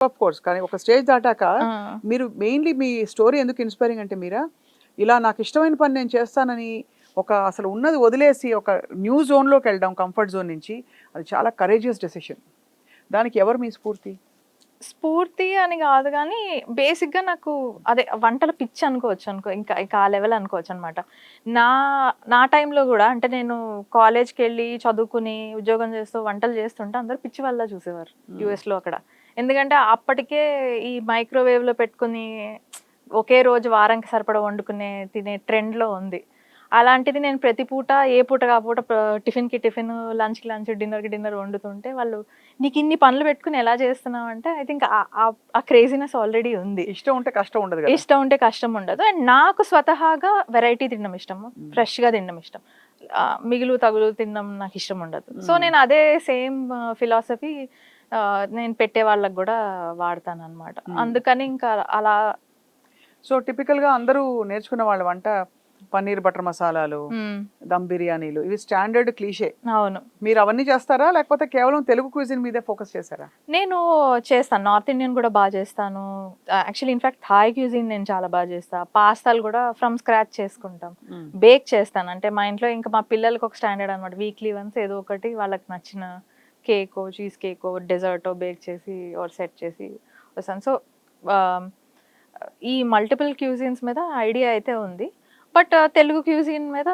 Of course. కానీ ఒక stage దాటాక ఆ! మీరు మెయిన్‌లీ మీ స్టోరీ ఎందుకు ఇన్‌స్పైరింగ్ అంటే మీరా, ఇలా నాకు ఇష్టమైన పని నేను చేస్తానని ఒక అసలు ఉన్నది వదిలేసి ఒక న్యూ జోన్‌లోకెళ్ళడం కంఫర్ట్ జోన్ నుంచి అది చాలా కరేజియస్ డెసిషన్. దానికి ఎవరు మీ స్ఫూర్తి? స్ఫూర్తి అని గాదు గానీ, బేసిక్‌గా నాకు అదే వంటల పిచ్చి ఇంకా ఇంకా ఆ లెవెల్ అనుకోవచ్చనమాట. నా నా టైంలో గూడా అంటే నేను కాలేజ్‌కెళ్ళి చదువుకుని, ఉద్యోగం చేస్తూ వంటలు చేస్తుంటే అందరూ పిచ్చి వాళ్ళలా చూసేవారు హ్మ్. యూఎస్‌లో అక్కడ. ఎందుకంటే అప్పటికే ఈ మైక్రోవేవ్‌లో పెట్టుకొని ఒకే రోజు వారానికి సరిపడా వండుకునే తినే ట్రెండ్‌లో ఉంది. అలాంటిది నేను ప్రతి పూట ఏ పూటకి ఆ పూట టిఫిన్‌కి టిఫిన్, లంచ్‌కి లంచ్, డిన్నర్‌కి డిన్నర్ వండుతుంటే వాళ్ళు నీకిన్ని పనులు పెట్టుకొని ఎలా చేస్తున్నావంటే ఐ థింక్ ఆ క్రేజీనెస్ ఆల్రెడీ ఉంది. ఇష్టం ఉంటే కష్టం ఉండదు గదా! ఇష్టం ఉంటే కష్టం ఉండదు. అండ్ నాకు స్వతహాగా వెరైటీ తినడం ఇష్టము. హ్మ్. ఫ్రెష్‌గా తినడం ఇష్టం. మిగులు, తగులు తినడం నాకిష్టం ఉండదు. సో, హ్మ్. నేను అదే సేమ్ ఫిలాసఫీ నేను పెట్టే వాళ్ళకి గూడా వాడతాననమాట. హ్మ్. అందుకని ఇంకా అలా సో, టిపికల్‌గా అందరూ నేర్చుకున్న వాళ్ళ వంట పన్నీర్ బటర్ మసాలాలు, హ్మ్. దమ్ బిర్యానీలు ఇవి స్టాండర్డ్ క్లీషే. అవును. మీరు అవన్నీ చేస్తారా? లేకపోతే కేవలం తెలుగు క్విజిన్ మీదే ఫోకస్ చేసారా? నేను చేస్తాను. నార్త్ ఇండియన్ గూడా చేస్తాను. యాక్చువల్లీ ఇన్‌ఫాక్ట్ థాయ్ క్యూజిన్ నేను చాలా చేస్తా. పాస్తాలు గూడా ఫ్రమ్ స్క్రాచ్ చేసుకుంటాం. హ్మ్. బేక్ చేస్తాను. అంటే మా ఇంట్లో ఇంకా మా పిల్లలకి ఒక స్టాండర్డ్ అనమాట. వీక్లీ వన్స్ ఏదో ఒకటి వాళ్ళకి నచ్చిన కేకో, చీజ్ కేకో, డెజర్టో బేక్ చేసి ఆర్ సెట్ చేసి వస్తాను. సో, ఆహ్, ఈ మల్టిపుల్ క్యూజిన్స్ మీద ఐడియా అయితే ఉంది. బట్ తెలుగు క్యూజిన్ మీద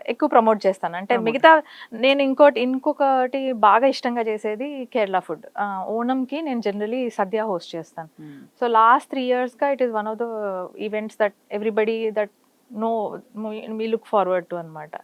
ఎక్కువ ప్రమోట్ చేస్తాను. అంటే ప్రమోట్. మిగతా నేను ఇంకొకటి బాగా ఇష్టంగా చేసేది కేరళ ఫుడ్. ఓణంకి నేను జనరల్లీ సద్య హోస్ట్ చేస్తాను. హ్మ్. సో, లాస్ట్ 3 ఇయర్స్‌గా it is one of the events that everybody that know we look forward to అనమాట.